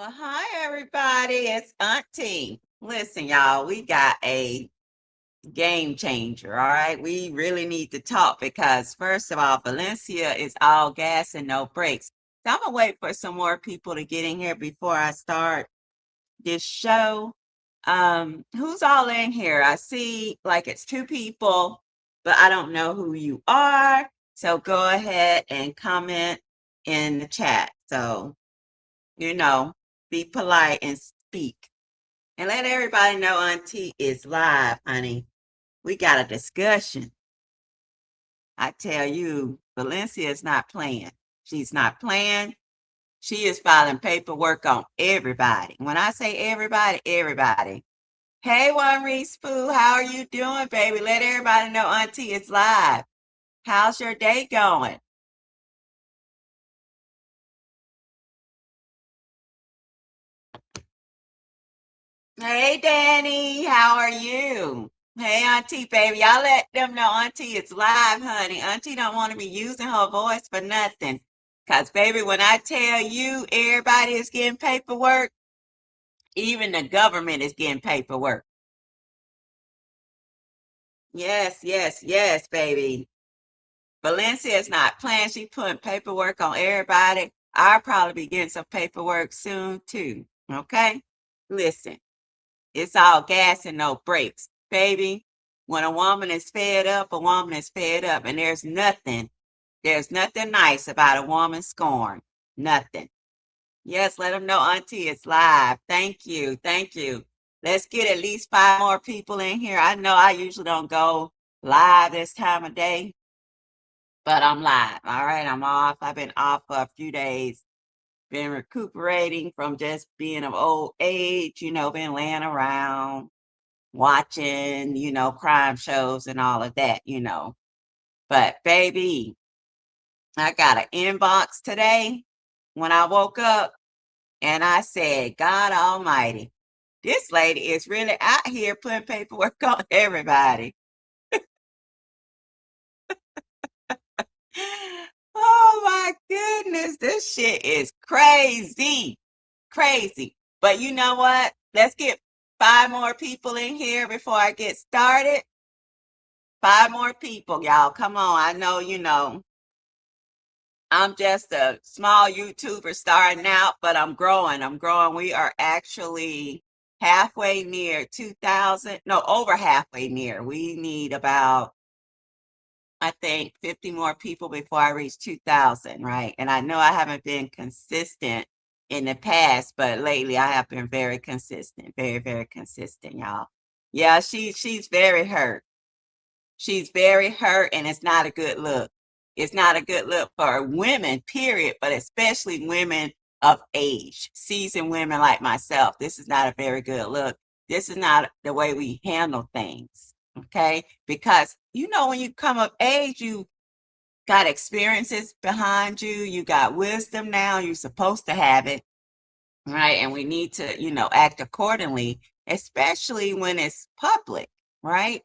Well, hi everybody. It's Auntie. Listen, y'all, we got a game changer. All right. We really need to talk because first of all, Valencia is all gas and no brakes. So I'm gonna wait for some more people to get in here before I start this show. Who's all in here? I see like it's two people, but I don't know who you are. So go ahead and comment in the chat. So you know, be polite and speak. And let everybody know Auntie is live, honey. We got a discussion. I tell you, Valencia is not playing. She's not playing. She is filing paperwork on everybody. When I say everybody, everybody. Hey, One Reese Pooh, how are you doing, baby? Let everybody know Auntie is live. How's your day going? Hey, Danny, how are you? Hey, Auntie, baby, y'all let them know Auntie is live, honey. Auntie don't want to be using her voice for nothing. Because, baby, when I tell you everybody is getting paperwork, even the government is getting paperwork. Yes, yes, yes, baby. Valencia is not playing. She putting paperwork on everybody. I'll probably be getting some paperwork soon, too. Okay? Listen. It's all gas and no brakes. Baby, when a woman is fed up, a woman is fed up. And there's nothing nice about a woman scorned. Nothing. Yes, let them know Auntie is live. Thank you. Thank you. Let's get at least five more people in here. I know I usually don't go live this time of day, but I'm live. All right, I'm off. I've been off for a few days. Been recuperating from just being of old age, been laying around watching, crime shows and all of that. But baby, I got an inbox today when I woke up and I said, God Almighty, this lady is really out here putting paperwork on everybody. Oh my goodness, this shit is crazy, crazy. But you know what? Let's get five more people in here before I get started. Five more people, y'all. Come on. I know, I'm just a small YouTuber starting out, but I'm growing. I'm growing. We are actually halfway near 2000. No, over halfway near. We need about, I think, 50 more people before I reach 2000, right? And I know I haven't been consistent in the past, but lately I have been very consistent, very, very consistent, y'all. Yeah, she's very hurt. She's very hurt, and it's not a good look. It's not a good look for women, period, but especially women of age, seasoned women like myself. This is not a very good look. This is not the way we handle things, okay? Because when you come of age, you got experiences behind you, you got wisdom now, you're supposed to have it, right? And we need to, act accordingly, especially when it's public, right?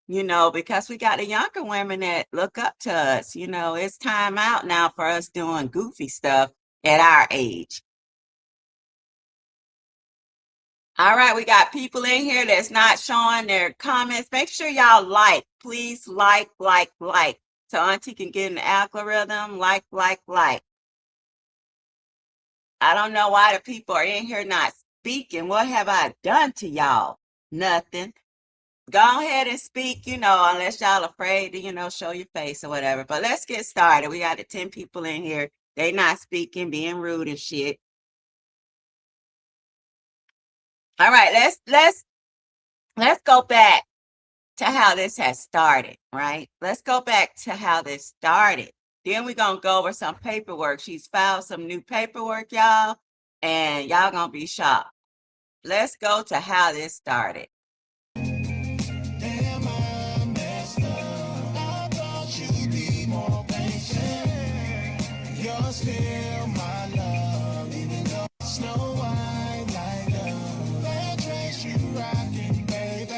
Because we got the younger women that look up to us. It's time out now for us doing goofy stuff at our age. All right, we got people in here that's not showing their comments. Make sure y'all like. Please like, like, like. So Auntie can get in the algorithm. Like, like, like. I don't know why the people are in here not speaking. What have I done to y'all? Nothing. Go ahead and speak, unless y'all afraid to, show your face or whatever. But let's get started. We got the 10 people in here. They not speaking, being rude and shit. All right, let's go back to how this has started, right? Let's go back to how this started. Then we're gonna go over some paperwork. She's filed some new paperwork, y'all, and y'all gonna be shocked. Let's go to how this started. Damn, I messed up. I thought you'd be more patient. You're still my love, even though Snow White like love. That dress you rocking, baby.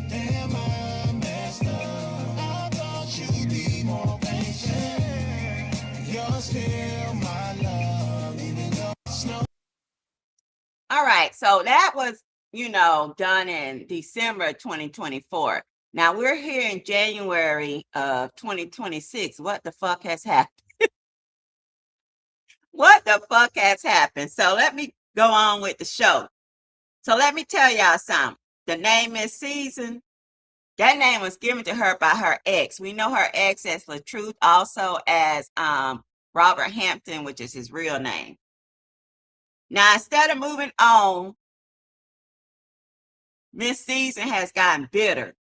Damn, I messed up. I thought you'd be more patient. You're still my love, even though Snow. So that was, done in December 2024. Now we're here in January of 2026. What the fuck has happened? What the fuck has happened? So let me go on with the show. So let me tell y'all something. The name is Season. That name was given to her by her ex. We know her ex as LaTruth, also as Robert Hampton, which is his real name. Now, instead of moving on, Miss Season has gotten bitter.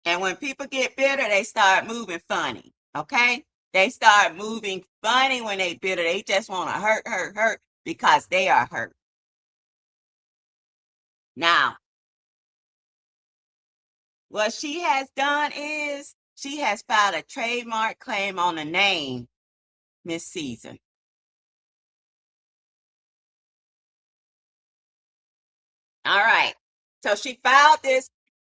And when people get bitter, they start moving funny. Okay? They start moving funny when they bitter. They just want to hurt, hurt, hurt because they are hurt. Now, what she has done is she has filed a trademark claim on the name Miss Season. All right. So she filed this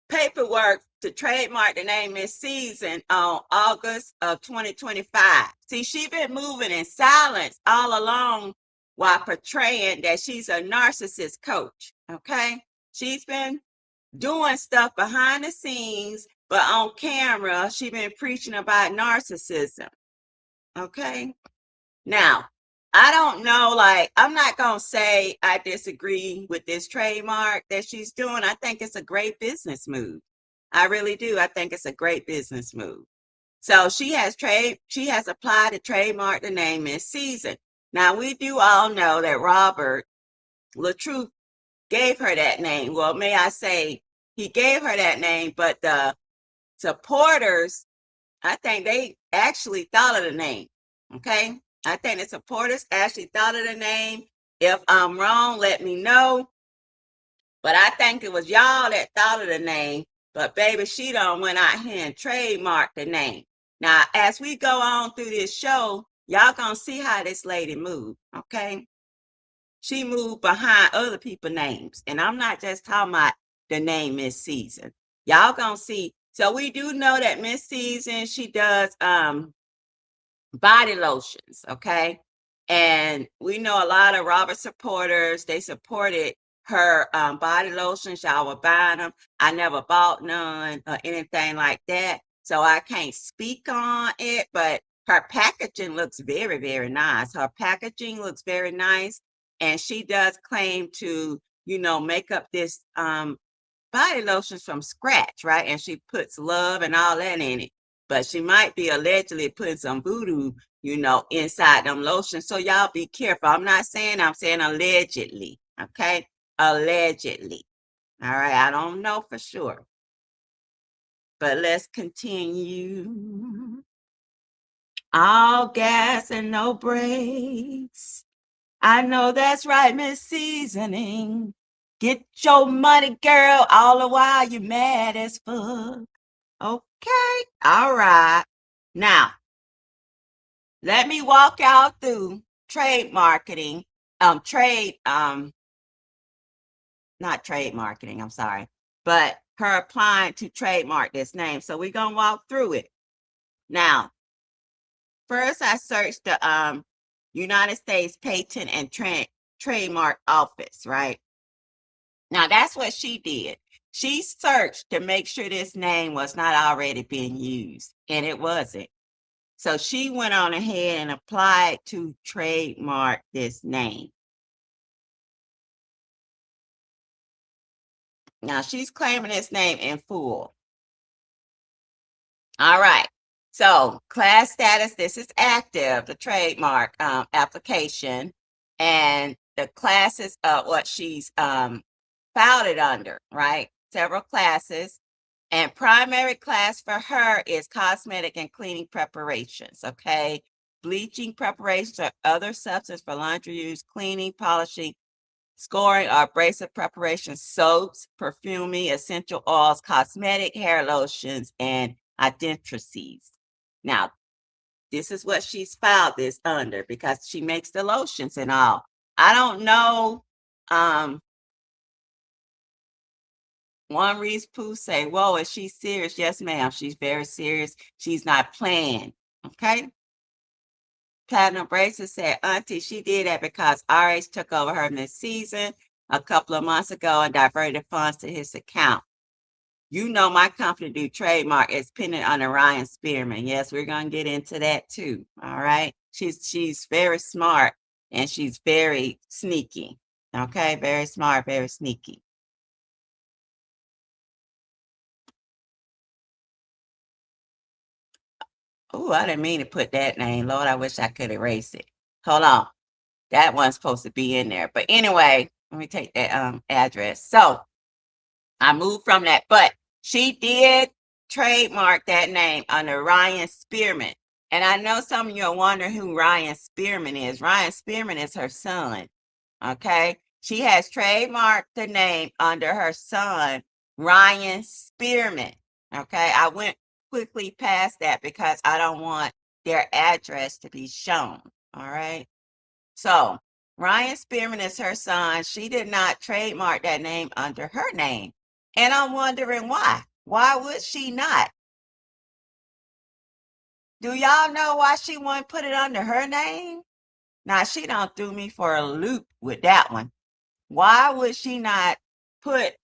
paperwork to trademark the name Miss Season on August of 2025. See, she's been moving in silence all along while portraying that she's a narcissist coach. Okay. She's been doing stuff behind the scenes, but on camera, she's been preaching about narcissism. Okay. Now, I don't know, like, I'm not going to say I disagree with this trademark that she's doing. I think it's a great business move. I really do. I think it's a great business move. So she has applied to trademark the name Miss Season. Now, we do all know that Robert LaTruth gave her that name. Well, may I say, he gave her that name, but the supporters, I think they actually thought of the name. Okay. I think the supporters actually thought of the name. If I'm wrong, let me know. But I think it was y'all that thought of the name. But baby, she done went out here and trademarked the name. Now, as we go on through this show, y'all gonna see how this lady moved. Okay. She moved behind other people's names. And I'm not just talking about the name Miss Season. Y'all gonna see. So we do know that Miss Season, she does body lotions, okay? And we know a lot of Robert supporters, they supported her body lotions. Y'all were buying them. I never bought none or anything like that. So I can't speak on it, but her packaging looks very, very nice. Her packaging looks very nice. And she does claim to, make up this body lotions from scratch, right? And she puts love and all that in it. But she might be allegedly putting some voodoo, inside them lotions. So y'all be careful. I'm saying allegedly. Okay. Allegedly. All right. I don't know for sure. But let's continue. All gas and no brakes. I know that's right, Miss Seasoning. Get your money, girl, all the while you mad as fuck. Okay, all right. Now, let me walk y'all through trade marketing, trade, not trade marketing, I'm sorry, but her applying to trademark this name. So we're gonna walk through it. Now, first I searched the United States Patent and Trademark Office, right? Now that's what she did. She searched to make sure this name was not already being used, and it wasn't. So she went on ahead and applied to trademark this name. Now she's claiming this name in full. All right. So class status, this is active, the trademark application, and the classes of what she's filed it under, right? Several classes. And primary class for her is cosmetic and cleaning preparations, okay? Bleaching preparations or other substance for laundry use, cleaning, polishing, scoring, or abrasive preparations, soaps, perfuming, essential oils, cosmetic, hair lotions, and dentifrices. Now, this is what she's filed this under because she makes the lotions and all. I don't know. One Reese Pooh say, whoa, is she serious? Yes, ma'am. She's very serious. She's not playing. Okay. Platinum Bracelet said, Auntie, she did that because RH took over her this season. a couple of months ago and diverted funds to his account. You know my company do trademark is pending under Ryan Spearman. Yes, we're gonna get into that too. All right. She's very smart and she's very sneaky. Okay, very smart, very sneaky. Oh, I didn't mean to put that name. Lord, I wish I could erase it. Hold on. That one's supposed to be in there. But anyway, let me take that address. So I moved from that, but she did trademark that name under Ryan Spearman. And I know some of you are wondering who Ryan Spearman is. Ryan Spearman is her son. Okay. She has trademarked the name under her son, Ryan Spearman. Okay. I went quickly past that because I don't want their address to be shown. All right. So Ryan Spearman is her son. She did not trademark that name under her name. And I'm wondering why. Why would she not? Do y'all know why she wouldn't put it under her name? Now she don't threw me for a loop with that one. Why would she not put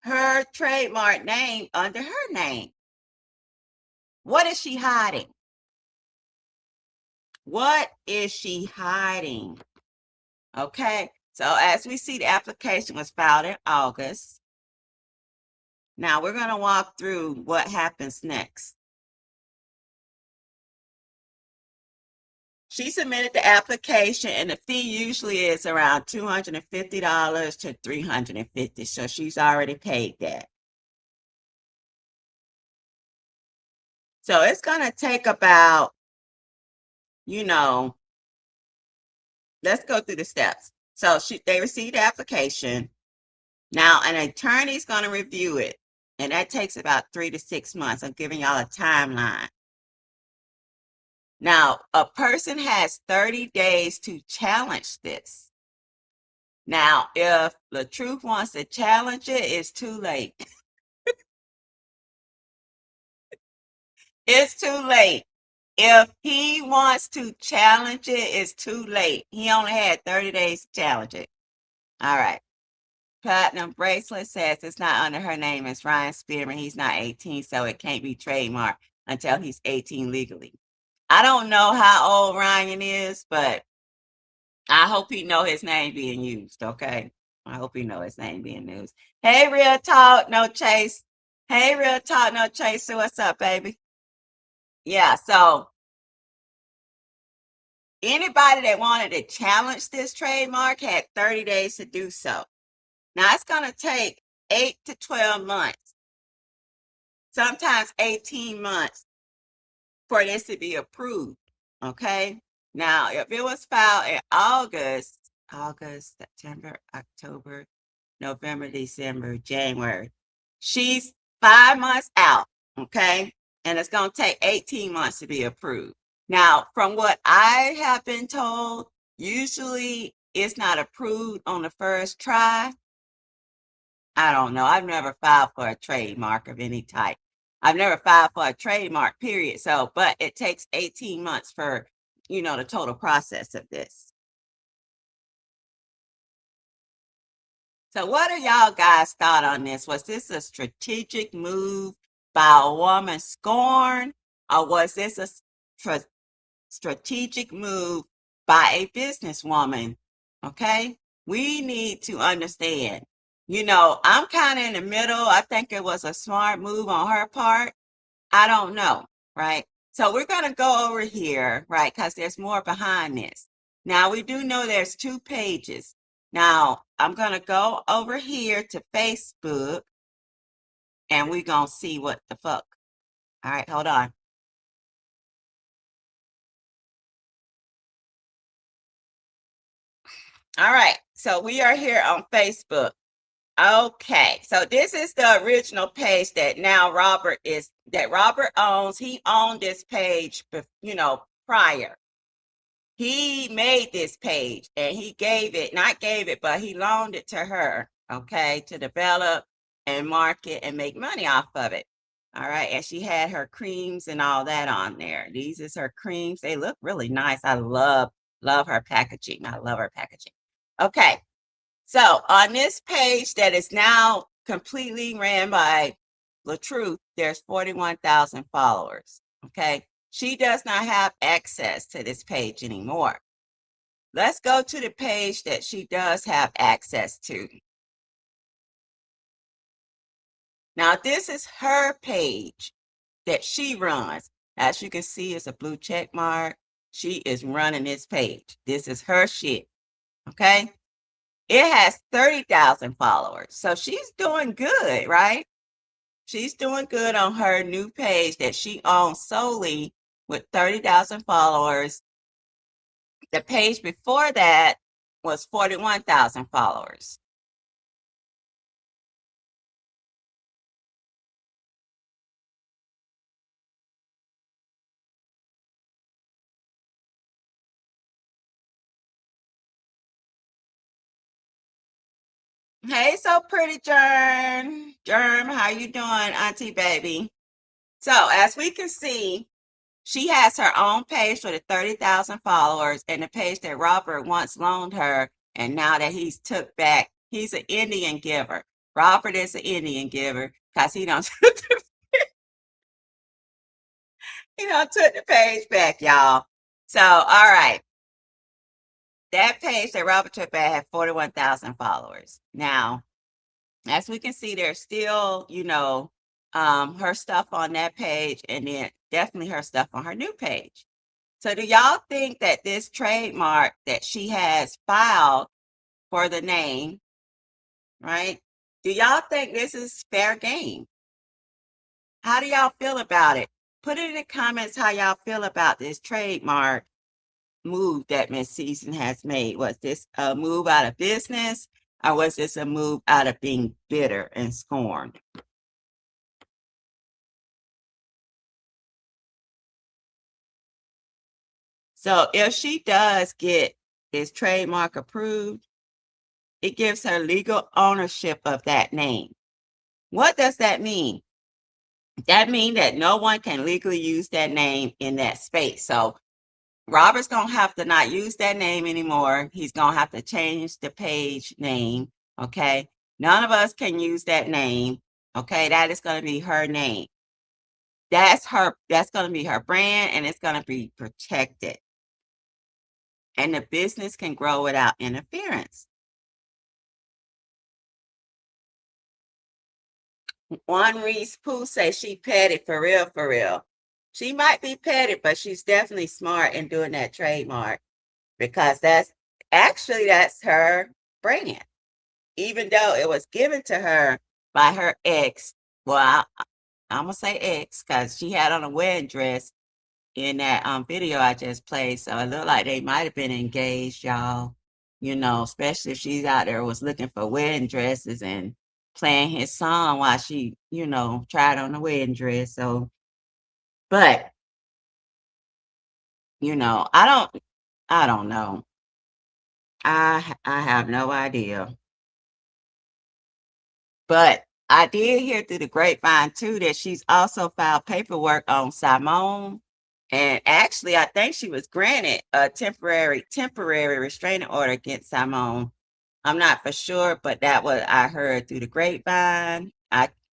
her trademark name under her name? What is she hiding? What is she hiding? Okay, so as we see, the application was filed in August. Now we're going to walk through what happens next. She submitted the application and the fee usually is around $250 to $350. So she's already paid that. So it's going to take about, you know, let's go through the steps. So they received the application. Now an attorney is going to review it. And that takes about 3 to 6 months. I'm giving y'all a timeline. Now, a person has 30 days to challenge this. Now, if the truth wants to challenge it, it's too late. It's too late. If he wants to challenge it, it's too late. He only had 30 days to challenge it. All right. Platinum bracelet says it's not under her name. It's Ryan Spearman. He's not 18, so it can't be trademarked until he's 18 legally. I don't know how old Ryan is, but I hope he know his name being used, okay? I hope he know his name being used. Hey, Real Talk, no Chase. Hey, Real Talk, no Chase. So what's up, baby? Yeah, so anybody that wanted to challenge this trademark had 30 days to do so. Now it's going to take 8 to 12 months, sometimes 18 months for this to be approved. Okay. Now, if it was filed in August, September, October, November, December, January, she's 5 months out. Okay. And it's going to take 18 months to be approved. Now, from what I have been told, usually it's not approved on the first try. I don't know. I've never filed for a trademark of any type. I've never filed for a trademark, period. So, but it takes 18 months for, the total process of this. So, what are y'all guys' thought on this? Was this a strategic move by a woman scorned, or was this a strategic move by a businesswoman? Okay, we need to understand. I'm kind of in the middle. I think it was a smart move on her part. I don't know, right? So we're going to go over here, right? Because there's more behind this. Now, we do know there's 2 pages. Now, I'm going to go over here to Facebook and we're going to see what the fuck. All right, hold on. All right, so we are here on Facebook. Okay, so this is the original page that now Robert owns. He owned this page, prior. He made this page and he not gave it, but he loaned it to her, okay, to develop and market and make money off of it. All right, and she had her creams and all that on there. These is her creams. They look really nice. I love her packaging. I love her packaging. Okay, So on this page that is now completely ran by LaTruth, there's 41,000 followers. Okay. She does not have access to this page anymore. Let's go to the page that she does have access to. Now, this is her page that she runs. As you can see, it's a blue check mark. She is running this page. This is her shit. Okay. It has 30,000 followers. So she's doing good, right? She's doing good on her new page that she owns solely with 30,000 followers. The page before that was 41,000 followers. Hey, so pretty Germ. Germ, how you doing, Auntie Baby? So as we can see, she has her own page for the 30,000 followers and the page that Robert once loaned her. And now that he's took back, he's an Indian giver. Robert is an Indian giver because he don't he don't took the page back, y'all. So all right, that page that Robert took back had 41,000 followers. Now, as we can see, there's still, her stuff on that page, and then definitely her stuff on her new page. So do y'all think that this trademark that she has filed for the name, right? Do y'all think this is fair game? How do y'all feel about it? Put it in the comments how y'all feel about this trademark move that Miss Season has made. Was this a move out of business, or was this a move out of being bitter and scorned? So if she does get this trademark approved, it gives her legal ownership of that name. What does that mean? That means that no one can legally use that name in that space. So Robert's gonna have to not use that name anymore. He's gonna have to change the page name. Okay. None of us can use that name. Okay. That is gonna be her name. That's gonna be her brand, and it's gonna be protected. And the business can grow without interference. One Reese Pooh says she petty for real, for real. She might be petty, but she's definitely smart in doing that trademark because that's her brand. Even though it was given to her by her ex, well, I'm gonna say ex because she had on a wedding dress in that video I just played. So it looked like they might have been engaged, y'all. Especially if she's out there was looking for wedding dresses and playing his song while she, tried on the wedding dress. So, but I don't know. I have no idea. But I did hear through the grapevine too that she's also filed paperwork on Simone. And actually, I think she was granted a temporary restraining order against Simone. I'm not for sure, but that was I heard through the grapevine.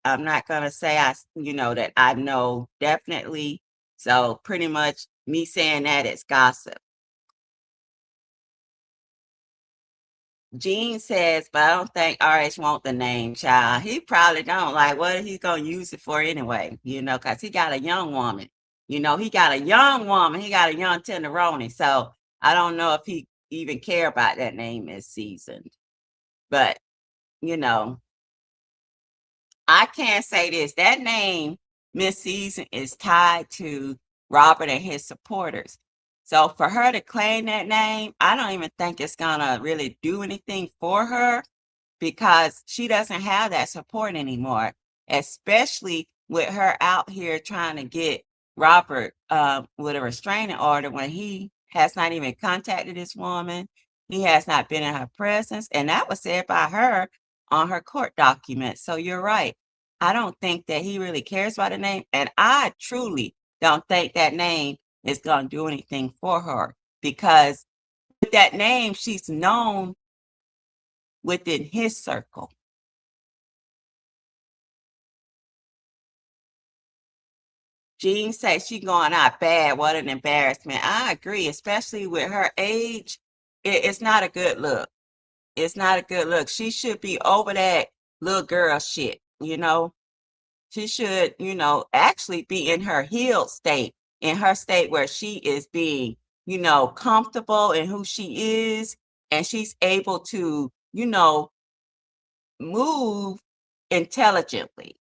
I'm not gonna say that I know definitely. So pretty much me saying that is gossip. Gene says, but I don't think RH want the name, child. He probably don't. Like, what he gonna use it for anyway? Because he got a young woman. He got a young woman. He got a young tenderoni. So I don't know if he even care about that name this season. But you know, I can't say this. That name, Miss Season, is tied to Robert and his supporters. So for her to claim that name, I don't even think it's gonna really do anything for her because she doesn't have that support anymore, especially with her out here trying to get Robert with a restraining order when he has not even contacted this woman. He has not been in her presence. And that was said by her on her court documents. So you're right. I don't think that he really cares about the name. And I truly don't think that name is going to do anything for her because with that name, she's known within his circle. Jean says she going out bad. What an embarrassment. I agree, especially with her age. It's not a good look. It's not a good look. She should be over that little girl shit, you know? She should, actually be in her healed state, in her state where she is being, comfortable in who she is, and she's able to, move intelligently.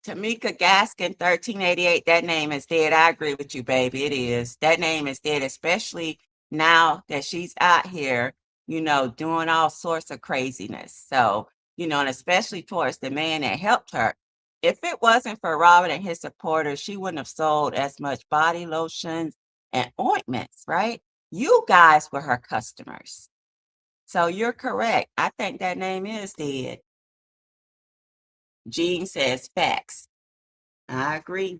Tamika Gaskin, 1388, that name is dead. I agree with you, baby. It is. That name is dead, especially now that she's out here, doing all sorts of craziness. So, and especially towards the man that helped her. If it wasn't for Robert and his supporters, she wouldn't have sold as much body lotions and ointments, right? You guys were her customers. So you're correct. I think that name is dead. Jean says facts. I agree.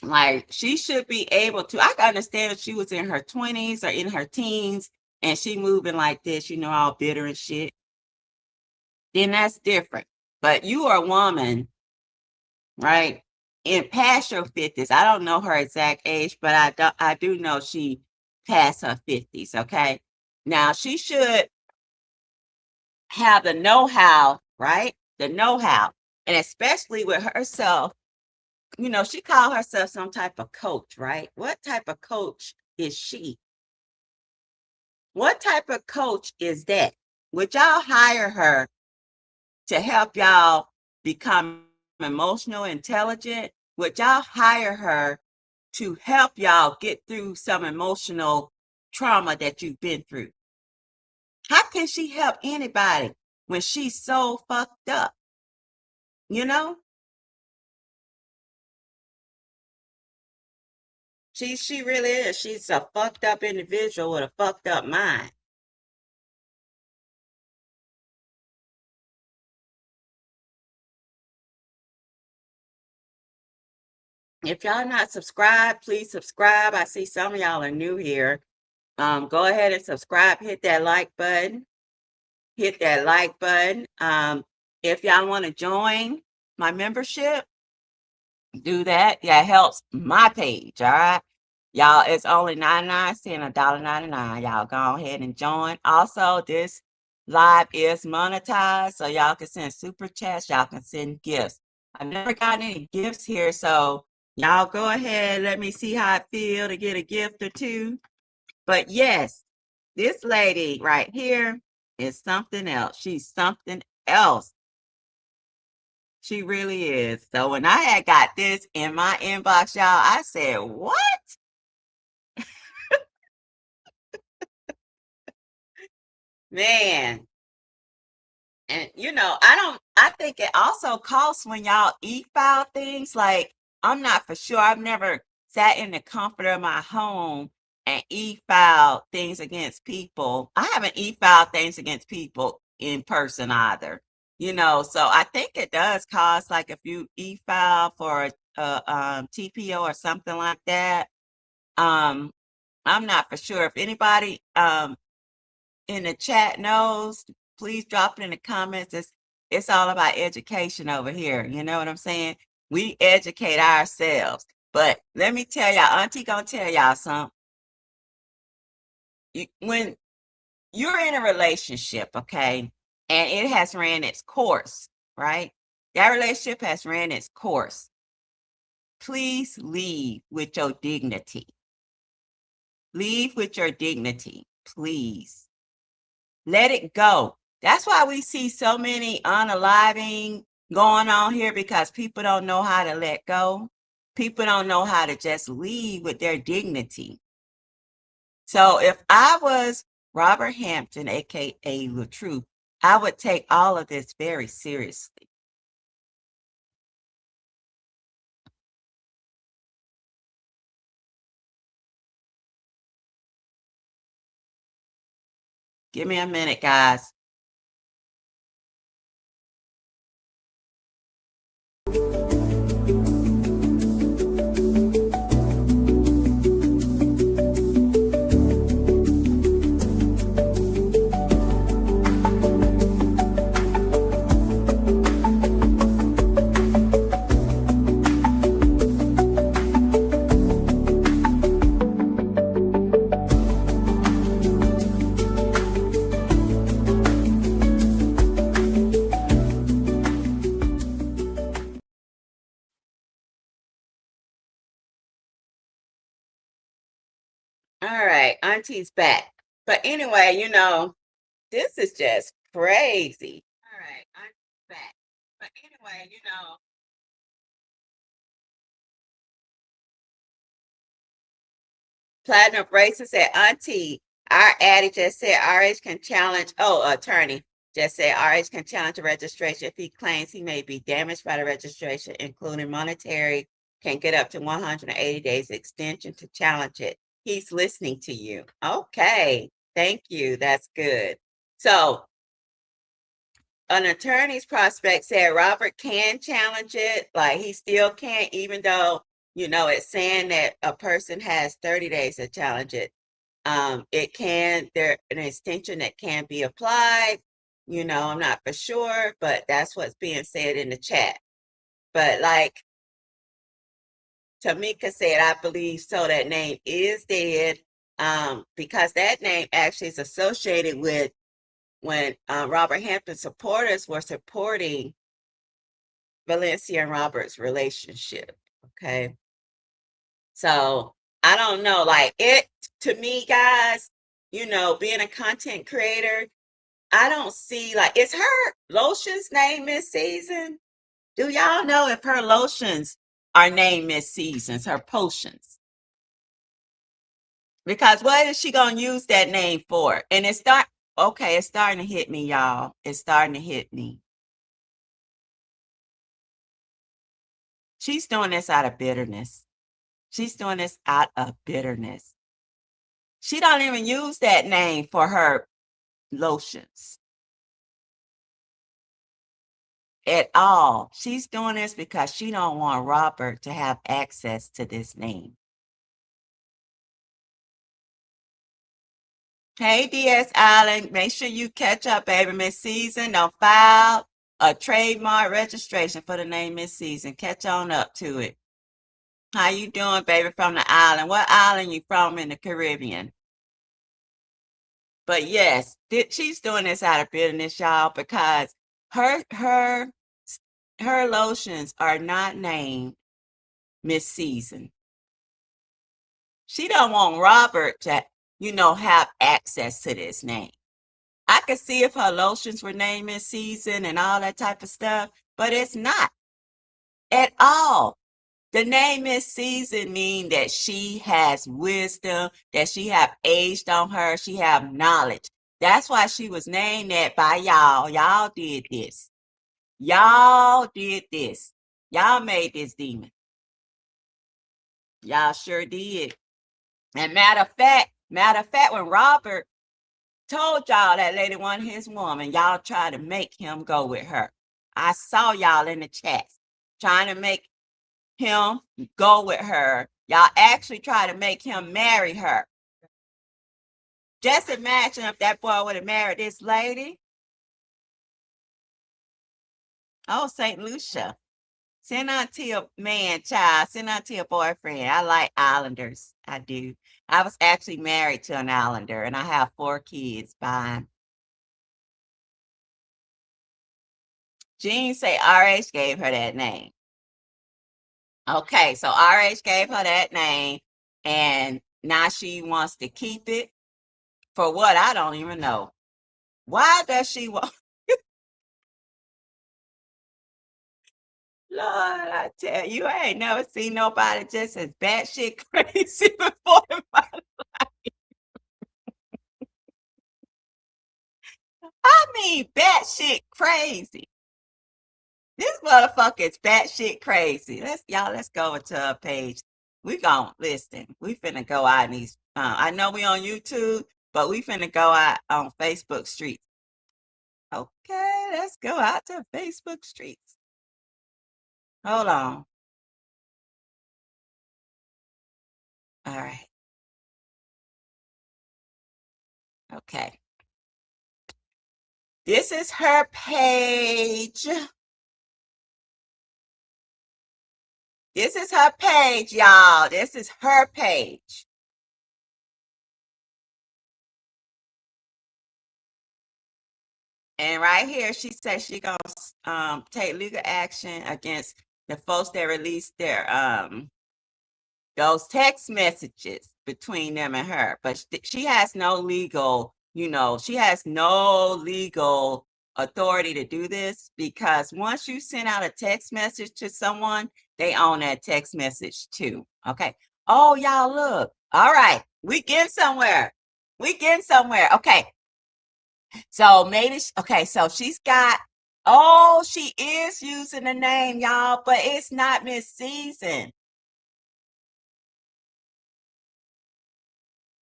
Like she should be able to. I can understand if she was in her 20s or in her teens and she moving like this, all bitter and shit. Then that's different. But you are a woman, right? In past your 50s. I don't know her exact age, but I do know she passed her 50s, okay? Now she should have the know-how, right? The know-how. And especially with herself, she called herself some type of coach, right? What type of coach is she? What type of coach is that? Would y'all hire her to help y'all become emotional intelligent? Would y'all hire her to help y'all get through some emotional trauma that you've been through? How can she help anybody when she's so fucked up? You know? She really is. She's a fucked up individual with a fucked up mind. If y'all not subscribed, please subscribe. I see some of y'all are new here. Go ahead and subscribe. Hit that like button. Hit that like button. If y'all want to join my membership, do that. That helps my page. All right. Y'all, it's only 99 cents, $1.99. Y'all go ahead and join. Also, this live is monetized, so y'all can send super chats, y'all can send gifts. I've never gotten any gifts here, so y'all go ahead. Let me see how I feel to get a gift or two. But yes, this lady right here is something else. She's something else. She really is. So when I had got this in my inbox, y'all, I said, what? Man. And I think it also costs when y'all e-file things. Like, I'm not for sure. I've never sat in the comfort of my home and e-file things against people. I haven't e-filed things against people in person either. So I think it does cost, like if you e-file for a TPO or something like that. Um, I'm not for sure. If anybody in the chat knows, please drop it in the comments. It's all about education over here. You know what I'm saying? We educate ourselves. But let me tell y'all, Auntie gonna tell y'all something. When you're in a relationship, okay, and it has ran its course, right? That relationship has ran its course. Please leave with your dignity. Leave with your dignity, please. Let it go. That's why we see so many unaliving going on here because people don't know how to let go. People don't know how to just leave with their dignity. So if I was Robert Hampton, aka LaTruth, I would take all of this very seriously. Give me a minute, guys. All right, Auntie's back. But anyway, this is just crazy. All right, Auntie's back. But anyway, Platinum Bracelet said, Auntie, our addy just said RH can challenge, oh, attorney just said RH can challenge the registration if he claims he may be damaged by the registration, including monetary, can get up to 180 days extension to challenge it. He's listening to you. Okay. Thank you. That's good. So an attorney's prospect said Robert can challenge it. Like he still can't, even though, it's saying that a person has 30 days to challenge it. It can, there an extension that can be applied. I'm not for sure, but that's what's being said in the chat. But like Tamika said, I believe so. That name is dead. Because that name actually is associated with when Robert Hampton supporters were supporting Valencia and Robert's relationship. Okay. So I don't know. Like it to me, guys, being a content creator, I don't see like is her lotions named Miss Season? Do y'all know if her lotions are named Miss Seasons, her potions? Because what is she gonna use that name for? And it's starting to hit me, y'all. It's starting to hit me. She's doing this out of bitterness. She's doing this out of bitterness. She don't even use that name for her lotions at all. She's doing this because she don't want Robert to have access to this name. Hey, DS Island, make sure you catch up, baby. Miss Season, don't file a trademark registration for the name Miss Season. Catch on up to it. How you doing, baby, from the island? What island you from in the Caribbean? But yes, she's doing this out of bitterness, y'all, because her her her lotions are not named Miss Season. She don't want Robert to, have access to this name. I could see if her lotions were named Miss Season and all that type of stuff, but it's not at all. The name Miss Season mean that she has wisdom, that she have aged on her, she have knowledge. That's why she was named that by y'all. Y'all did this. Y'all did this. Y'all made this demon. Y'all sure did. And matter of fact, when Robert told y'all that lady wasn't his woman, y'all tried to make him go with her. I saw y'all in the chats trying to make him go with her. Y'all actually tried to make him marry her. Just imagine if that boy would have married this lady. Oh, St. Lucia. Send out to your man, child. Send out to your boyfriend. I like Islanders. I do. I was actually married to an Islander and I have 4 kids by him. Jean say RH gave her that name. Okay, so RH gave her that name and now she wants to keep it for what? I don't even know. Why does she want? Lord, I tell you, I ain't never seen nobody just as batshit crazy before in my I mean batshit crazy. This motherfucker is batshit crazy. Let's go into a page. We gon' listen. We finna go out in these. I know we on YouTube, but we finna go out on Facebook streets. Okay, let's go out to Facebook streets. Hold on. All right. Okay. This is her page. This is her page, y'all. This is her page. And right here, she says she gonna take legal action against the folks that released their those text messages between them and her. But she has no legal, she has no legal authority to do this, because once you send out a text message to someone, they own that text message too. Okay. Oh, y'all, look. All right. We getting somewhere. We getting somewhere. Okay. So maybe, okay, so she's got, oh, she is using the name, y'all, but it's not Miss Season.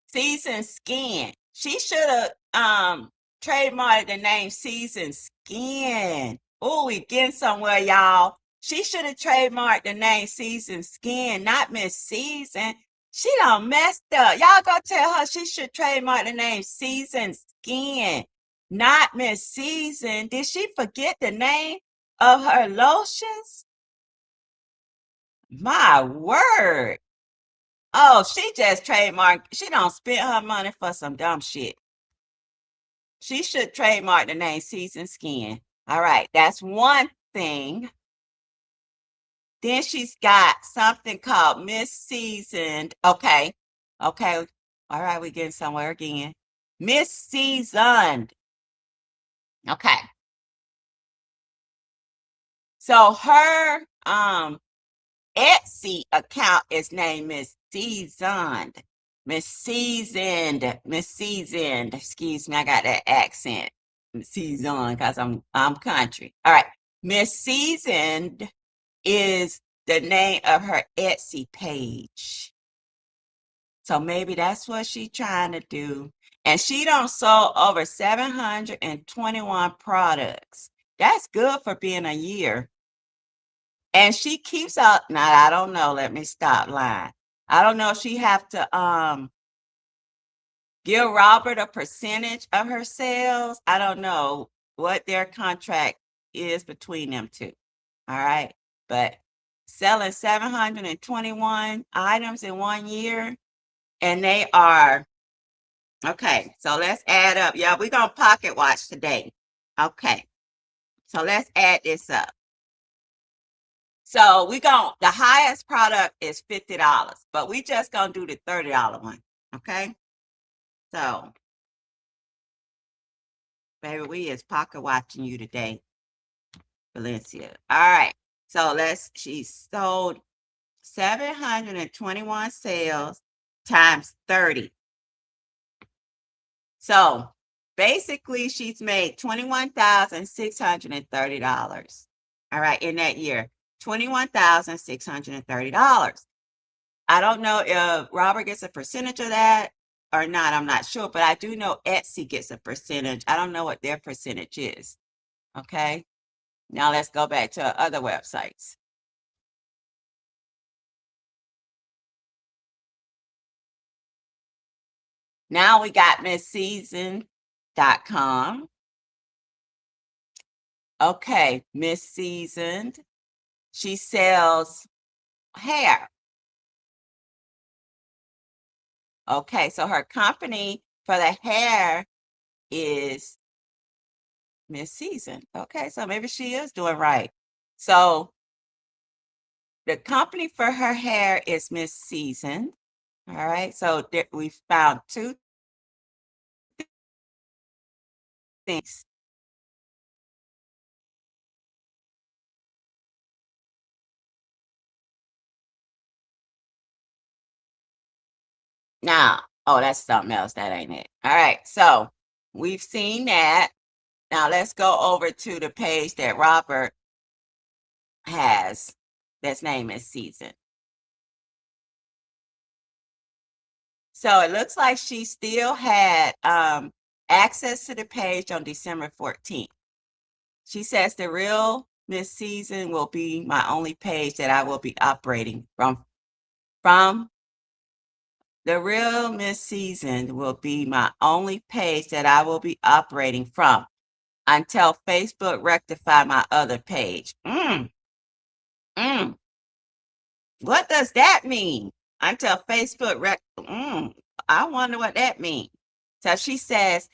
Season Skin. She should have trademarked the name Season Skin. Oh, we getting somewhere, y'all. She should have trademarked the name Season Skin, not Miss Season. She done messed up. Y'all go tell her she should trademark the name Season Skin, not Miss Season. Did she forget the name of her lotions? My word. Oh, she just trademarked. She don't spend her money for some dumb shit. She should trademark the name Seasoned Skin. All right, that's one thing. Then she's got something called Miss Seasoned. Okay, okay. All right, we're getting somewhere again. Miss Seasoned. Okay. So her Etsy account is named Miss Seasoned. Miss Seasoned. Miss Seasoned. Excuse me, I got that accent. Miss Seasoned, because I'm country. All right. Miss Seasoned is the name of her Etsy page. So maybe that's what she's trying to do. And she done sold over 721 products. That's good for being a year. And she keeps up. Now, I don't know. Let me stop lying. I don't know if she have to give Robert a percentage of her sales. I don't know what their contract is between them two. All right. But selling 721 items in 1 year, and they are okay. So let's add up. Yeah, we're gonna pocket watch today. Okay. So let's add this up. So the highest product is $50, but we just gonna do the $30 one. Okay. So baby, we is pocket watching you today, Valencia. All right. So she sold 721 sales times 30. So basically she's made $21,630. All right, in that year. $21,630. I don't know if Robert gets a percentage of that or not. I'm not sure, but I do know Etsy gets a percentage. I don't know what their percentage is. Okay. Now let's go back to other websites. Now we got MissSeasoned.com. Okay, Miss Seasoned. She sells hair. Okay, so her company for the hair is Miss Seasoned. Okay, so maybe she is doing right. So the company for her hair is Miss Seasoned. All right, so we found two things. Now, oh, that's something else. That ain't it. All right, so we've seen that. Now let's go over to the page that Robert has. That's name is Season. So it looks like she still had access to the page on December 14th. She says the real Miss Season will be my only page that I will be operating from. The real Miss Season will be my only page that I will be operating from until Facebook rectify my other page. Mm. What does that mean? Until Facebook I wonder what that means. So she says,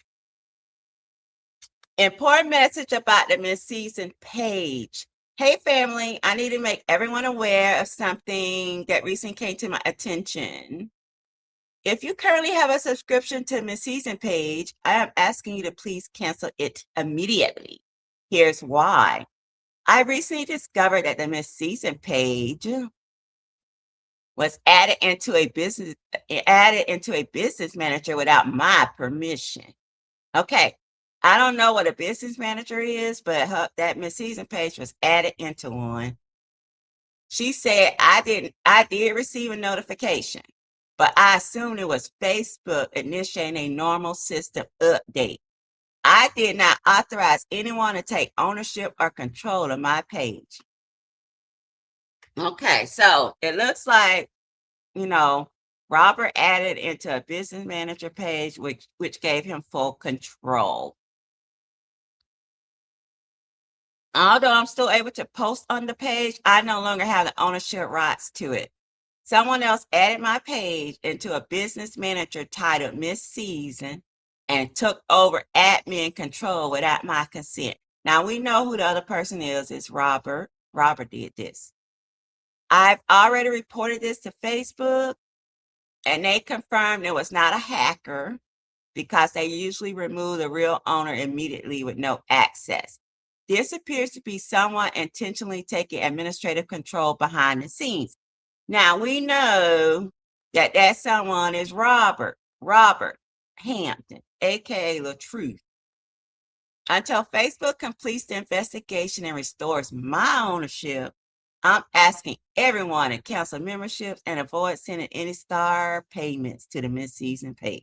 important message about the Miss Season page. Hey family, I need to make everyone aware of something that recently came to my attention. If you currently have a subscription to Miss Season page, I am asking you to please cancel it immediately. Here's why. I recently discovered that the Miss Season page was added into a business manager without my permission. Okay. I don't know what a business manager is, but that Miss Season page was added into one. She said I did receive a notification, but I assumed it was Facebook initiating a normal system update. I did not authorize anyone to take ownership or control of my page. Okay, so it looks like, you know, Robert added into a business manager page, which gave him full control. Although I'm still able to post on the page, I no longer have the ownership rights to it. Someone else added my page into a business manager titled Miss Season and took over admin control without my consent. Now we know who the other person is. It's Robert. Robert did this. I've already reported this to Facebook and they confirmed it was not a hacker because they usually remove the real owner immediately with no access. This appears to be someone intentionally taking administrative control behind the scenes. Now we know that someone is Robert Hampton, aka LaTruth. Until Facebook completes the investigation and restores my ownership, I'm asking everyone to cancel memberships and avoid sending any star payments to the mid-season page.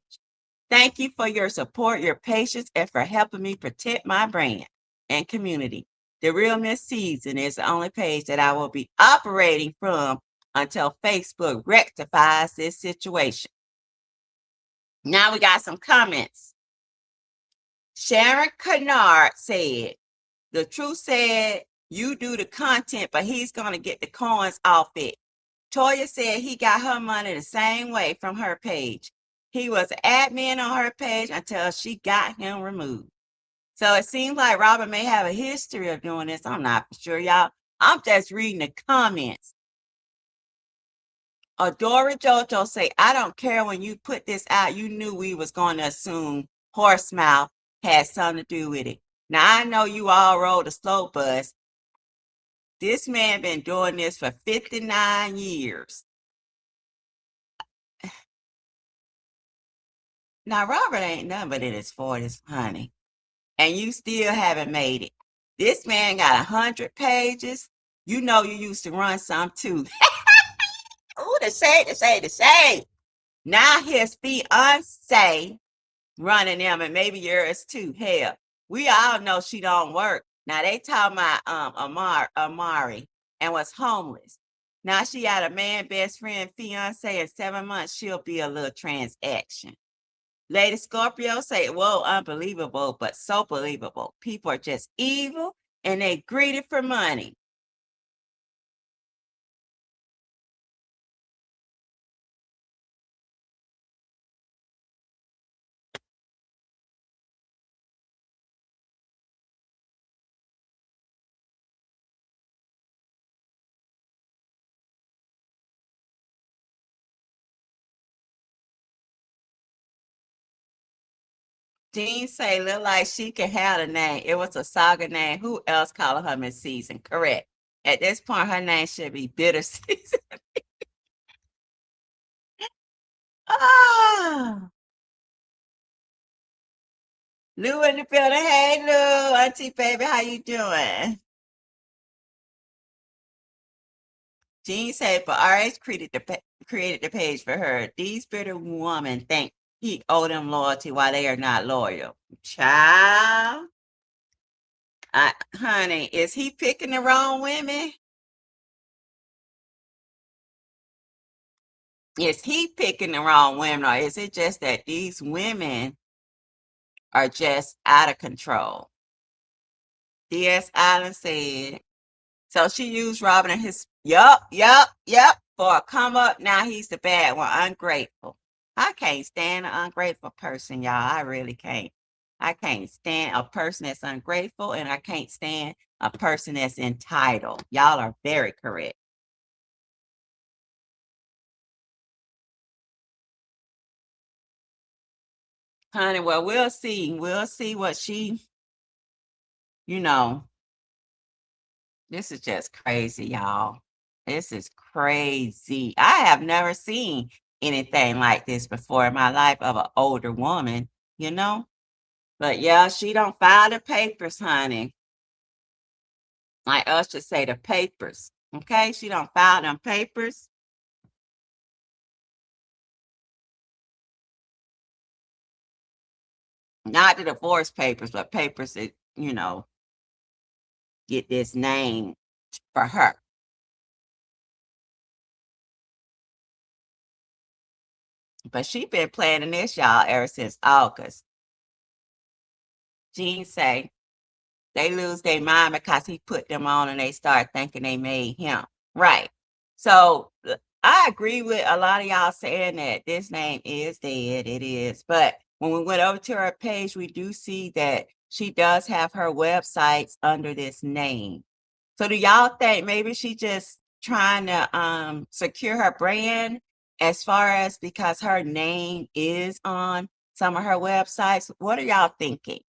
Thank you for your support, your patience, and for helping me protect my brand and community. The Real Miss Season is the only page that I will be operating from until Facebook rectifies this situation. Now we got some comments. Sharon Kennard said, the truth said, you do the content, but he's going to get the coins off it. Toya said he got her money the same way from her page. He was an admin on her page until she got him removed. So it seems like Robert may have a history of doing this. I'm not sure, y'all. I'm just reading the comments. Adora Jojo say, I don't care when you put this out. You knew we was going to assume Horsemouth had something to do with it. Now I know you all rode the slow bus. This man been doing this for 59 years. Now Robert ain't nothing but in his 40s, honey. And you still haven't made it. This man got 100 pages. You know you used to run some too. Ooh, the shade. Now his fiance running them, and maybe yours too. Hell, we all know she don't work. Now they talking about Amari and was homeless. Now she got a man, best friend, fiance. In 7 months she'll be a little transaction. Lady Scorpio say, whoa, unbelievable, but so believable. People are just evil and they greedy for money. Jean say, look like she can have a name. It was a saga name. Who else called her Miss Season? Correct. At this point, her name should be Bitter Season. Ah, Lou in the building. Hey, Lou, Auntie baby, how you doing? Jean said, but RH created the page for her. These bitter women think he owe them loyalty while they are not loyal. Child, honey, is he picking the wrong women? Is he picking the wrong women, or is it just that these women are just out of control? DS Island said, so she used Robin and his, yup, for a come up. Now he's the bad one, ungrateful. I can't stand an ungrateful person, y'all. I really can't. I can't stand a person that's ungrateful, and I can't stand a person that's entitled. Y'all are very correct. Honey, well, we'll see. We'll see what you know, this is just crazy, y'all. This is crazy. I have never seen anything like this before in my life of an older woman, you know? But yeah, she don't file the papers, honey. Like us should say the papers. Okay? She don't file them papers. Not the divorce papers, but papers that, get this name for her. But she been planning this, y'all, ever since August. Jean say they lose their mind because he put them on and they start thinking they made him. Right. So I agree with a lot of y'all saying that this name is dead. It is. But when we went over to her page, we do see that she does have her websites under this name. So do y'all think maybe she just trying to secure her brand as far as because her name is on some of her websites? What are y'all thinking?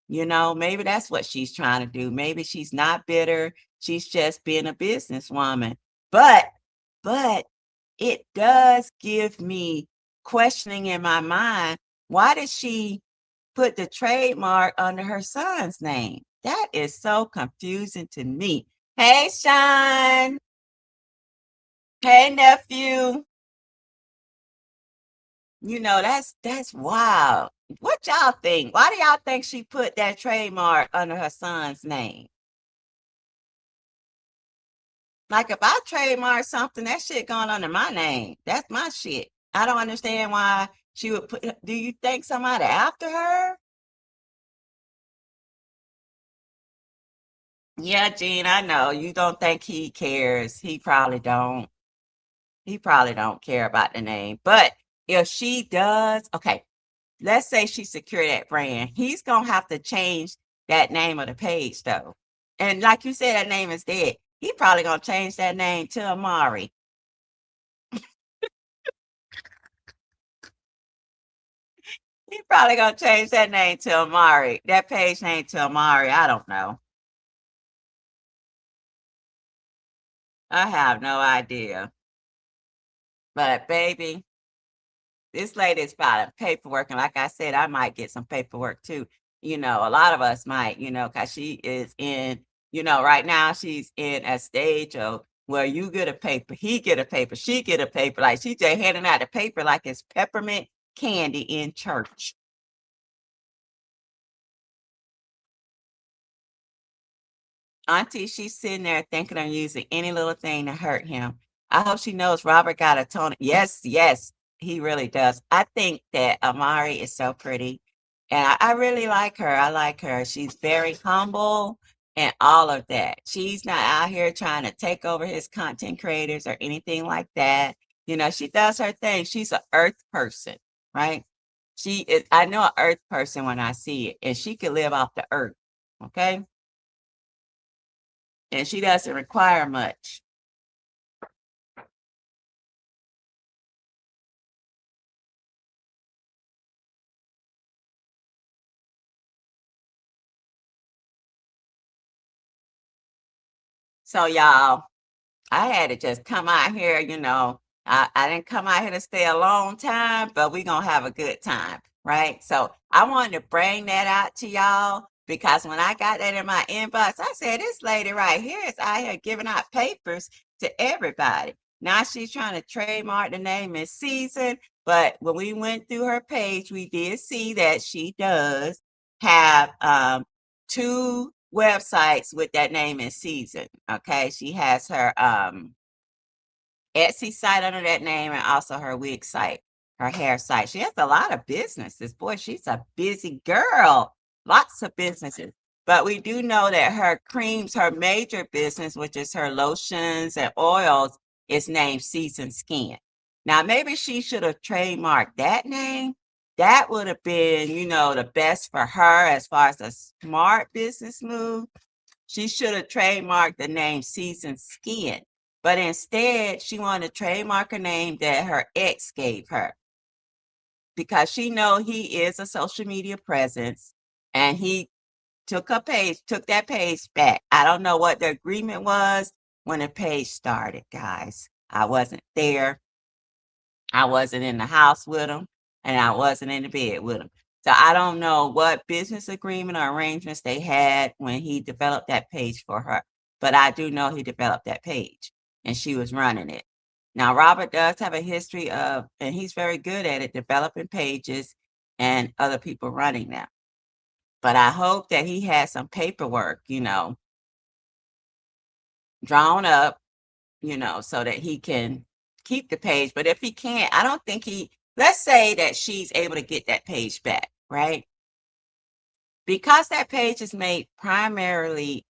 Maybe that's what she's trying to do. Maybe she's not bitter. She's just being a businesswoman. But, but it does give me questioning in my mind. Why did she put the trademark under her son's name? That is so confusing to me. Hey, Sean. Hey, nephew. That's wild. What y'all think? Why do y'all think she put that trademark under her son's name? Like if I trademark something, that shit going under my name. That's my shit. I don't understand why she would put. Do you think somebody after her? Yeah, Gene, I know you don't think he cares. He probably don't. He probably don't care about the name. But if she does, okay, let's say she secured that brand. He's gonna have to change that name of the page though. And like you said, that name is dead. He probably gonna change that name to Amari. He probably gonna change that name to Amari. That page name to Amari. I don't know. I have no idea. But baby, this lady's filing paperwork, and like I said, I might get some paperwork too. A lot of us might, because she is in, right now she's in a stage of where you get a paper, he get a paper, she get a paper. Like she just handing out the paper like it's peppermint candy in church. Auntie, she's sitting there thinking of using any little thing to hurt him. I hope she knows Robert got a tone. Yes, yes, he really does. I think that Amari is so pretty. And I really like her. I like her. She's very humble and all of that. She's not out here trying to take over his content creators or anything like that. She does her thing. She's an earth person, right? She is, I know an earth person when I see it, and she could live off the earth. Okay. And she doesn't require much. So y'all, I had to just come out here, I didn't come out here to stay a long time, but we're gonna have a good time, right? So I wanted to bring that out to y'all because when I got that in my inbox, I said, this lady right here is out here giving out papers to everybody. Now she's trying to trademark the name in season, but when we went through her page, we did see that she does have two websites with that name in season. Okay. She has her Etsy site under that name and also her wig site, her hair site. She has a lot of businesses. Boy, she's a busy girl. Lots of businesses. But we do know that her creams, her major business, which is her lotions and oils, is named Season Skin. Now, maybe she should have trademarked that name, that would have been, the best for her as far as a smart business move. She should have trademarked the name Seasoned Skin, but instead she wanted to trademark a name that her ex gave her because she know he is a social media presence, and he took that page back. I don't know what the agreement was when the page started, guys. I wasn't there. I wasn't in the house with him, and I wasn't in the bed with him. So I don't know what business agreement or arrangements they had when he developed that page for her. But I do know he developed that page and she was running it. Now, Robert does have a history of, and he's very good at it, developing pages and other people running them. But I hope that he has some paperwork, drawn up, so that he can keep the page. But if he can't, I don't think let's say that she's able to get that page back, right? Because that page is made primary,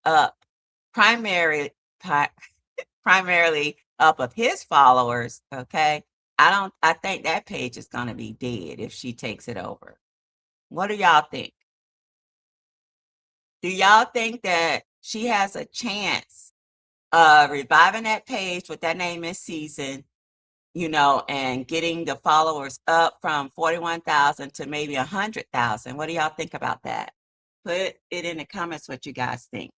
primarily up of his followers, okay? I think that page is going to be dead if she takes it over. What do y'all think? Do y'all think that she has a chance of reviving that page with that name is Season, and getting the followers up from 41,000 to maybe 100,000? What do y'all think about that? Put it in the comments what you guys think.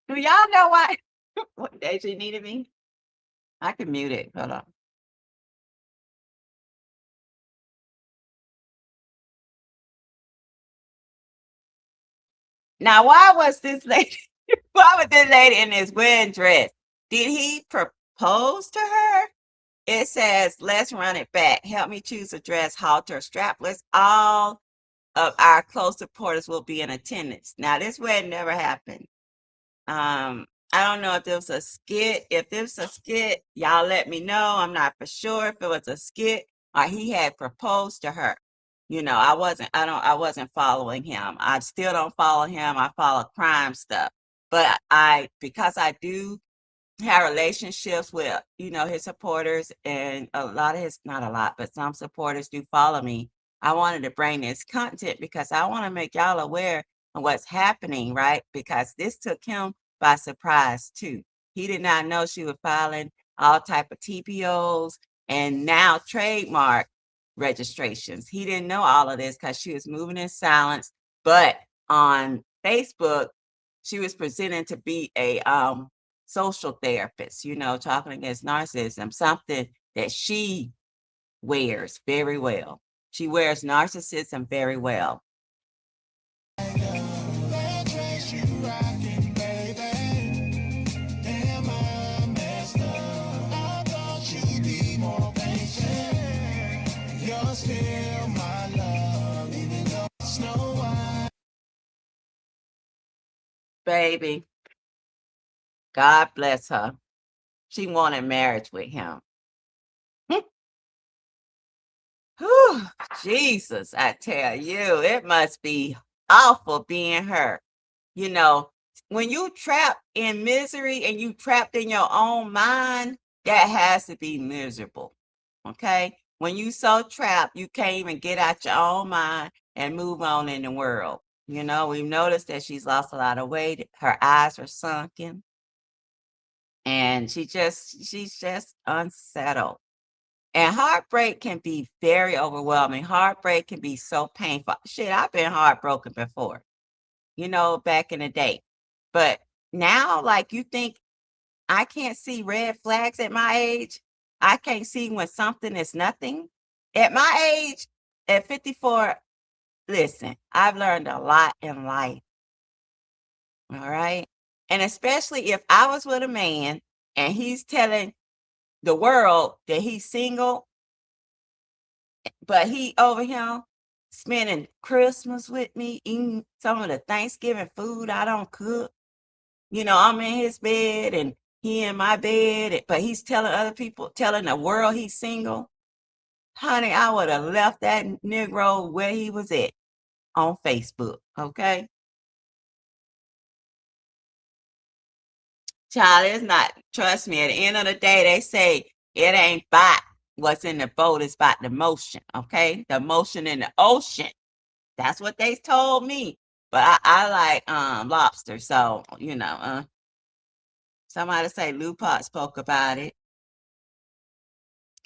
Do y'all know why? What day she needed me? I can mute it. Hold on. Now, why was this lady? Why was this lady in this wedding dress? Did he propose to her? It says, "Let's run it back. Help me choose a dress, halter, strapless. All of our close supporters will be in attendance." Now, this wedding never happened. I don't know if there was a skit. If there was a skit, y'all let me know. I'm not for sure if it was a skit or he had proposed to her. I wasn't following him. I still don't follow him. I follow crime stuff. But because I do have relationships with, his supporters, and a lot of his, not a lot, but some supporters do follow me. I wanted to bring this content because I want to make y'all aware of what's happening, right? Because this took him by surprise too. He did not know she was filing all type of TPOs and now trademark registrations. He didn't know all of this because she was moving in silence. But on Facebook, she was presenting to be a social therapist, talking against narcissism, something that she wears very well. She wears narcissism very well. Baby, God bless her. She wanted marriage with him. Whew, Jesus, I tell you, it must be awful being her. You know, when you trapped in misery and you trapped in your own mind, that has to be miserable. Okay? When you so trapped, you can't even get out your own mind and move on in the world. We've noticed that she's lost a lot of weight. Her eyes are sunken, and she's just unsettled. And heartbreak can be very overwhelming. Heartbreak can be so painful. Shit, I've been heartbroken before, back in the day. But now, like, you think I can't see red flags at my age? I can't see when something is nothing. At my age, at 54, listen, I've learned a lot in life. All right. And especially if I was with a man and he's telling the world that he's single, but he over here spending Christmas with me, eating some of the Thanksgiving food I don't cook. I'm in his bed and he in my bed, but he's telling other people, telling the world he's single. Honey, I would have left that Negro where he was at on Facebook. Okay. Child, it's not, trust me, at the end of the day, they say it ain't about what's in the boat, it's about the motion. Okay. The motion in the ocean. That's what they told me. But I like lobster, so somebody say Lupac spoke about it.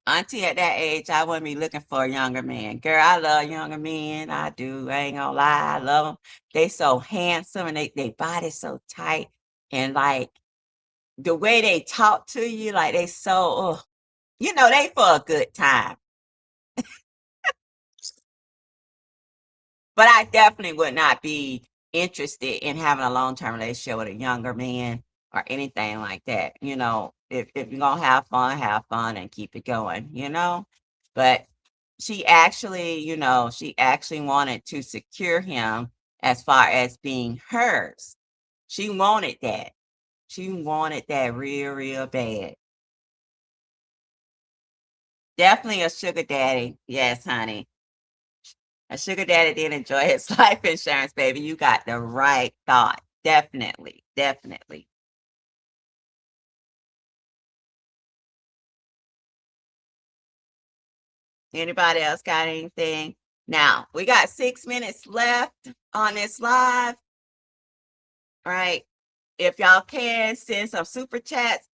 Auntie, at that age, I wouldn't be looking for a younger man. Girl, I love younger men. I do. I ain't gonna lie. I love them. They so handsome and they body so tight. And like the way they talk to you, like they so, they for a good time. But I definitely would not be interested in having a long-term relationship with a younger man or anything like that. If you're gonna have fun and keep it going. But she actually wanted to secure him as far as being hers. She wanted that. She wanted that real, real bad. Definitely a sugar daddy. Yes, honey. A sugar daddy didn't enjoy his life insurance, baby. You got the right thought. Definitely. Definitely. Anybody else got anything? Now, we got 6 minutes left on this live, right? If y'all can send some super chats,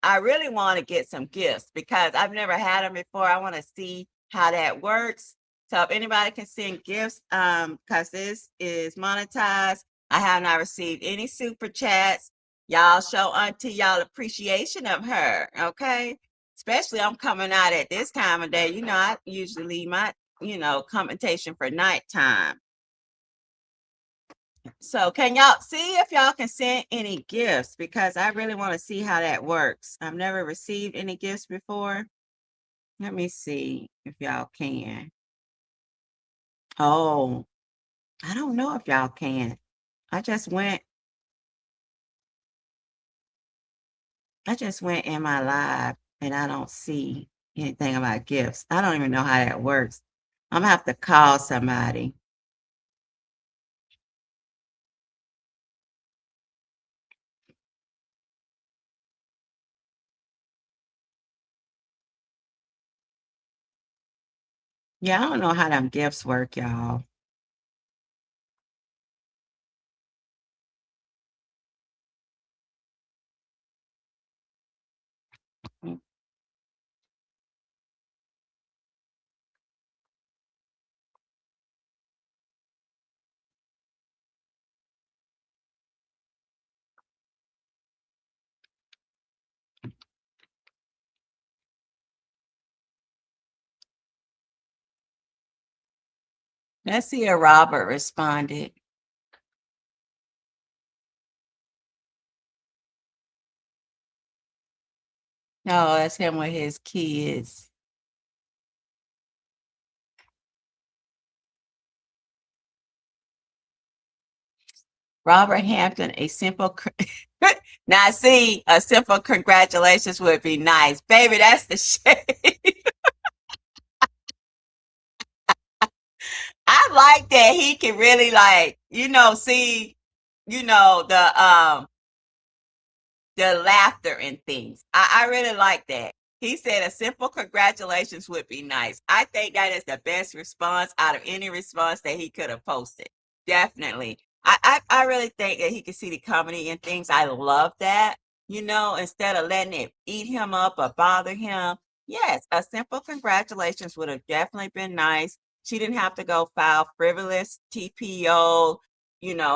I really want to get some gifts because I've never had them before. I want to see how that works. So if anybody can send gifts, because this is monetized, I have not received any super chats. Y'all show auntie y'all appreciation of her, okay? Especially I'm coming out at this time of day. I usually leave my, commentation for nighttime. So can y'all see if y'all can send any gifts because I really want to see how that works. I've never received any gifts before. Let me see if y'all can. Oh, I don't know if y'all can. I just went I just went in my live and I don't see anything about gifts. I don't even know how that works. I'm gonna have to call somebody. Yeah, I don't know how them gifts work, y'all. Mm. Let's see if Robert responded. No, that's him with his kids. Robert Hampton, a simple now see, a simple congratulations would be nice. Baby, that's the shade. I like that he can really like, see the laughter and things. I really like that. He said a simple congratulations would be nice. I think that is the best response out of any response that he could have posted. Definitely. I really think that he could see the comedy in things. I love that. Instead of letting it eat him up or bother him. Yes, a simple congratulations would have definitely been nice. She didn't have to go file frivolous TPO,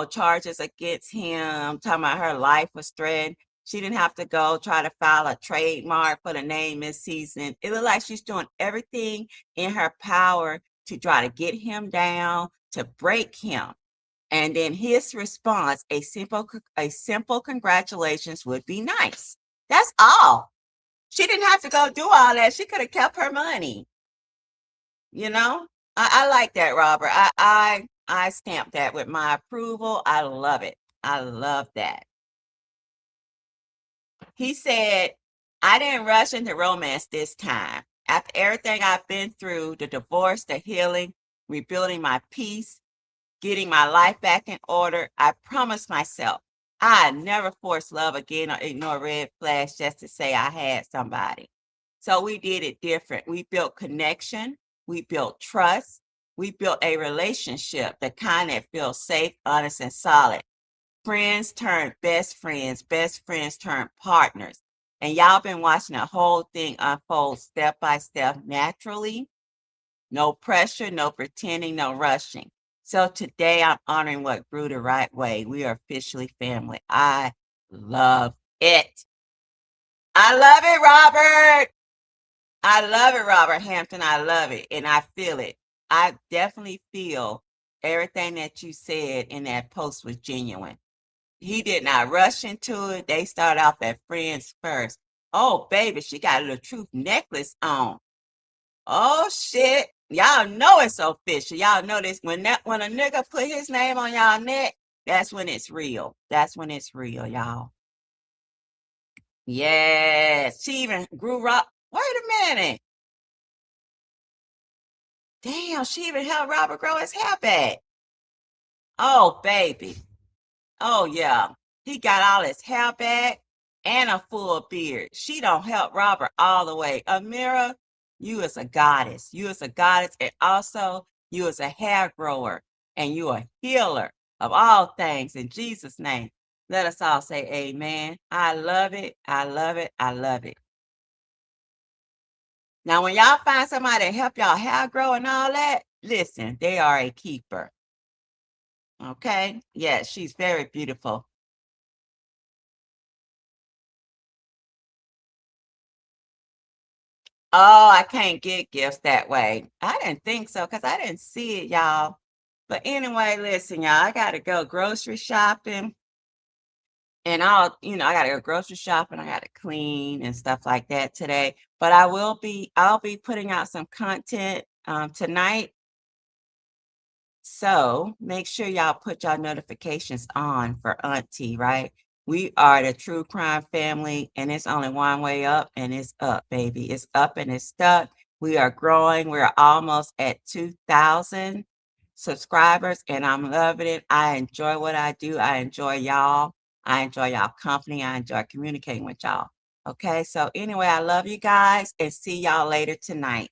charges against him, talking about her life was threatened. She didn't have to go try to file a trademark for the name this season. It looked like she's doing everything in her power to try to get him down, to break him. And then his response, a simple congratulations would be nice. That's all. She didn't have to go do all that. She could have kept her money. You know, I like that, Robert. I stamp that with my approval. I love it. I love that. He said, I didn't rush into romance this time. After everything I've been through, the divorce, the healing, rebuilding my peace, getting my life back in order, I promised myself I'd never force love again or ignore red flags just to say I had somebody. So we did it different. We built connection, we built trust, we built a relationship, the kind that feels safe, honest, and solid. Friends turn best friends turn partners. And y'all been watching the whole thing unfold step by step naturally. No pressure, no pretending, no rushing. So today I'm honoring what grew the right way. We are officially family. I love it. I love it, Robert. I love it, Robert Hampton. I love it. And I feel it. I definitely feel everything that you said in that post was genuine. He did not rush into it. They started off as friends first. Oh, baby, she got a little truth necklace on. Oh shit. Y'all know it's official. Y'all know this. When a nigga put his name on y'all neck, that's when it's real. That's when it's real, y'all. Yes. She even grew up. Wait a minute. Damn, she even helped Robert grow his hair back. Oh, baby. Oh yeah, he got all his hair back and a full beard. She don't help Robert all the way. Amira, you is a goddess. You is a goddess, and also you is a hair grower, and you a healer of all things. In Jesus' name, let us all say Amen. I love it. I love it. I love it. Now, when y'all find somebody to help y'all hair grow and all that, listen, they are a keeper. Okay? Yeah, she's very beautiful. Oh, I can't get gifts that way. I didn't think so because I didn't see it, y'all. But anyway, listen, y'all, I gotta go grocery shopping and I gotta go grocery shopping. I gotta clean and stuff like that today. But I'll be putting out some content tonight. So make sure y'all put y'all notifications on for Auntie, right? We are the True Crime Family, and it's only one way up, and it's up, baby. It's up and it's stuck. We are growing. We're almost at 2,000 subscribers, and I'm loving it. I enjoy what I do. I enjoy y'all. I enjoy y'all company. I enjoy communicating with y'all. Okay, so anyway, I love you guys, and see y'all later tonight.